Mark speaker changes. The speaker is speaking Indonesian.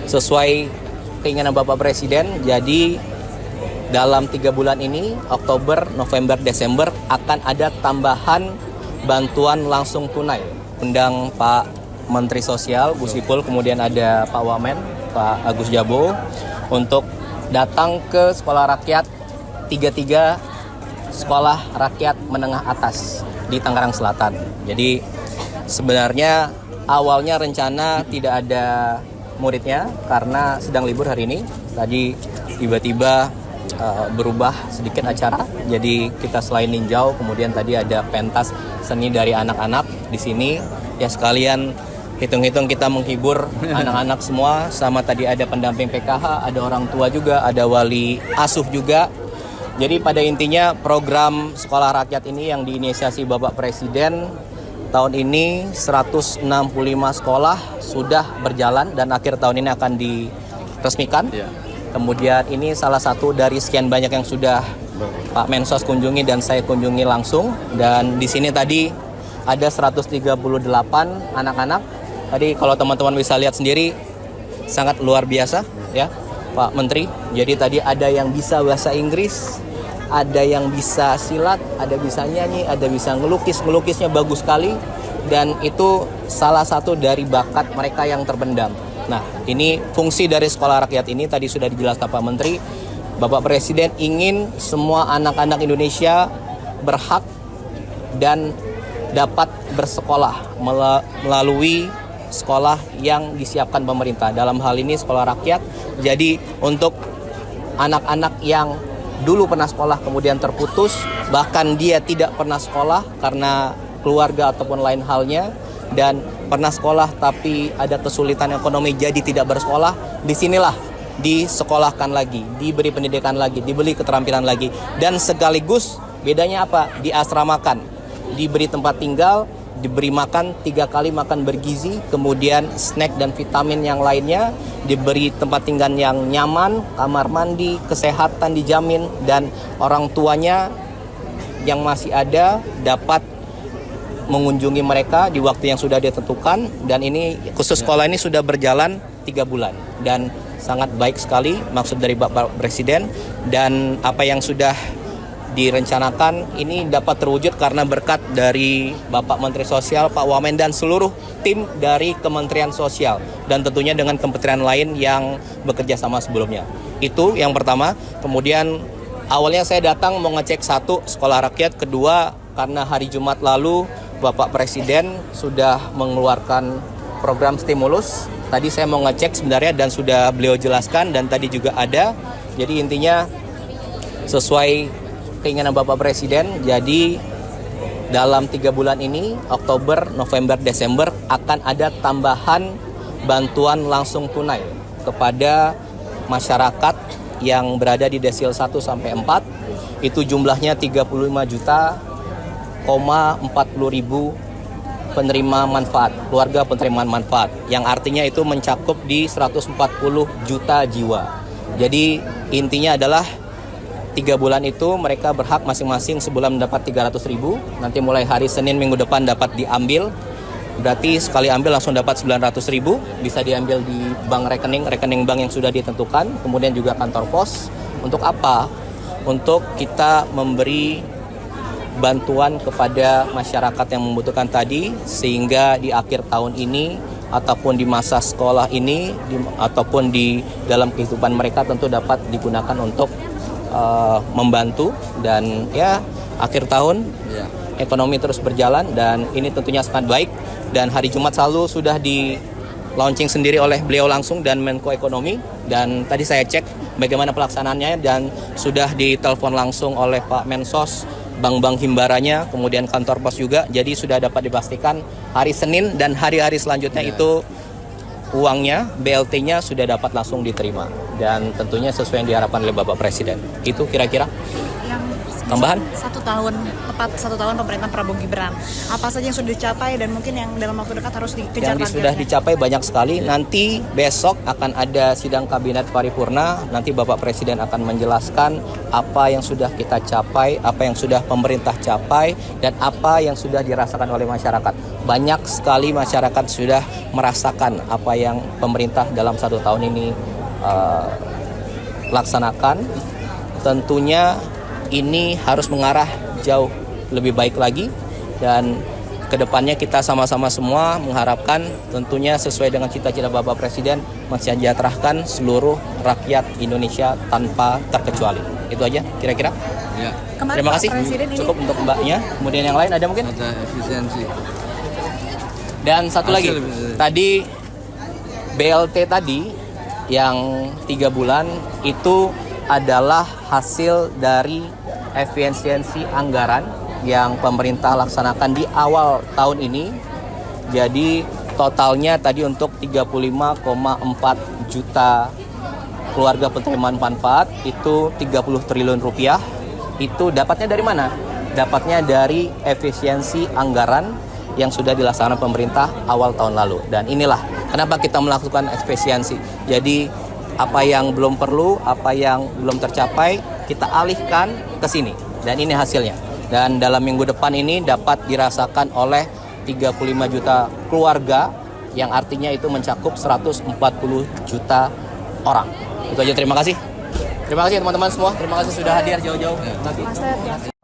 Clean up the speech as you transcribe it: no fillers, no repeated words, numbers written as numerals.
Speaker 1: sesuai keinginan Bapak Presiden. Jadi dalam 3 bulan ini, Oktober, November, Desember, akan ada tambahan bantuan langsung tunai. Undang Pak Menteri Sosial, Gus Ipul, kemudian ada Pak Wamen, Pak Agus Jabo, untuk datang ke sekolah rakyat 33 sekolah rakyat menengah atas di Tangerang Selatan. Jadi sebenarnya awalnya rencana tidak ada muridnya karena sedang libur hari ini. Tadi tiba-tiba berubah sedikit acara. Jadi kita selain ninjau, kemudian tadi ada pentas seni dari anak-anak di sini. Ya sekalian hitung-hitung kita menghibur anak-anak semua. Sama tadi ada pendamping PKH, ada orang tua juga, ada wali asuh juga. Jadi pada intinya program sekolah rakyat ini yang diinisiasi Bapak Presiden tahun ini 165 sekolah sudah berjalan dan akhir tahun ini akan diresmikan. Kemudian ini salah satu dari sekian banyak yang sudah Pak Mensos kunjungi dan saya kunjungi langsung. Dan di sini tadi ada 138 anak-anak. Tadi kalau teman-teman bisa lihat sendiri sangat luar biasa ya Pak Menteri. Jadi tadi ada yang bisa bahasa Inggris, ada yang bisa silat, ada bisa nyanyi, ada bisa ngelukis. Ngelukisnya bagus sekali dan itu salah satu dari bakat mereka yang terpendam. Nah, ini fungsi dari sekolah rakyat ini tadi sudah dijelaskan Pak Menteri. Bapak Presiden ingin semua anak-anak Indonesia berhak dan dapat bersekolah melalui sekolah yang disiapkan pemerintah. Dalam hal ini sekolah rakyat. Jadi untuk anak-anak yang dulu pernah sekolah kemudian terputus, bahkan dia tidak pernah sekolah karena keluarga ataupun lain halnya, dan pernah sekolah tapi ada kesulitan ekonomi jadi tidak bersekolah, disinilah disekolahkan lagi, diberi pendidikan lagi, diberi keterampilan lagi, dan sekaligus bedanya apa? Diasramakan, diberi tempat tinggal, diberi makan 3 kali makan bergizi, kemudian snack dan vitamin yang lainnya, diberi tempat tinggal yang nyaman, kamar mandi, kesehatan dijamin, dan orang tuanya yang masih ada dapat mengunjungi mereka di waktu yang sudah ditentukan. Dan ini khusus sekolah ini sudah berjalan 3 bulan dan sangat baik sekali maksud dari Bapak Presiden, dan apa yang sudah direncanakan ini dapat terwujud karena berkat dari Bapak Menteri Sosial, Pak Wamen, dan seluruh tim dari Kementerian Sosial, dan tentunya dengan kementerian lain yang bekerja sama sebelumnya. Itu yang pertama. Kemudian awalnya saya datang mau ngecek satu sekolah rakyat, kedua karena hari Jumat lalu Bapak Presiden sudah mengeluarkan program stimulus. Tadi saya mau ngecek sebenarnya dan sudah beliau jelaskan dan tadi juga ada. Jadi intinya sesuai keinginan Bapak Presiden. Jadi dalam 3 bulan ini, Oktober, November, Desember, akan ada tambahan bantuan langsung tunai kepada masyarakat yang berada di desil 1 sampai 4. Itu jumlahnya 35,40 penerima manfaat, keluarga penerima manfaat, yang artinya itu mencakup di 140 juta jiwa. Jadi intinya adalah 3 bulan itu mereka berhak masing-masing sebulan mendapat 300.000. Nanti mulai hari Senin minggu depan dapat diambil. Berarti sekali ambil langsung dapat 900.000. Bisa diambil di bank rekening bank yang sudah ditentukan. Kemudian juga kantor pos. Untuk apa? Untuk kita memberi bantuan kepada masyarakat yang membutuhkan tadi, sehingga di akhir tahun ini ataupun di masa sekolah ini ataupun di dalam kehidupan mereka tentu dapat digunakan untuk membantu, dan ya akhir tahun ekonomi terus berjalan, dan ini tentunya sangat baik. Dan hari Jumat selalu sudah di launching sendiri oleh beliau langsung dan Menko Ekonomi, dan tadi saya cek bagaimana pelaksanaannya dan sudah ditelepon langsung oleh Pak Mensos, bank-bank himbaranya, kemudian kantor pos juga. Jadi sudah dapat dipastikan hari Senin dan hari-hari selanjutnya itu uangnya, BLT-nya sudah dapat langsung diterima, dan tentunya sesuai yang diharapkan oleh Bapak Presiden. Itu kira-kira
Speaker 2: yang
Speaker 1: tambahan.
Speaker 2: Tepat satu tahun pemerintahan Prabowo Gibran. Apa saja yang sudah dicapai dan mungkin yang dalam waktu dekat harus dikejar
Speaker 1: Yang sudah dicapai banyak sekali. Nanti besok akan ada sidang kabinet paripurna. Nanti Bapak Presiden akan menjelaskan apa yang sudah kita capai, apa yang sudah pemerintah capai, dan apa yang sudah dirasakan oleh masyarakat. banyak sekali masyarakat sudah merasakan apa yang pemerintah dalam 1 tahun ini laksanakan. Tentunya ini harus mengarah jauh lebih baik lagi, dan kedepannya kita sama-sama semua mengharapkan tentunya sesuai dengan cita-cita Bapak Presiden mensejahterakan seluruh rakyat Indonesia tanpa terkecuali. Itu aja kira-kira.
Speaker 3: Ya,
Speaker 2: Kemarin
Speaker 1: Terima
Speaker 2: Pak
Speaker 1: kasih.
Speaker 2: Presiden ini
Speaker 1: Cukup untuk Mbaknya. Kemudian yang lain ada mungkin?
Speaker 3: ada efisiensi.
Speaker 1: Dan satu lagi, tadi BLT tadi yang 3 bulan itu adalah hasil dari efisiensi anggaran yang pemerintah laksanakan di awal tahun ini. Jadi totalnya tadi untuk 35,4 juta keluarga penerima manfaat itu 30 triliun rupiah. Itu dapatnya dari mana? Dapatnya dari efisiensi anggaran yang sudah dilaksanakan pemerintah awal tahun lalu. Dan inilah kenapa kita melakukan efisiensi. Jadi apa yang belum perlu, apa yang belum tercapai, kita alihkan ke sini. Dan ini hasilnya. Dan dalam minggu depan ini dapat dirasakan oleh 35 juta keluarga, yang artinya itu mencakup 140 juta orang. Itu aja, terima kasih. Terima kasih teman-teman semua. Terima kasih sudah hadir jauh-jauh.
Speaker 2: Mas Ted, ya.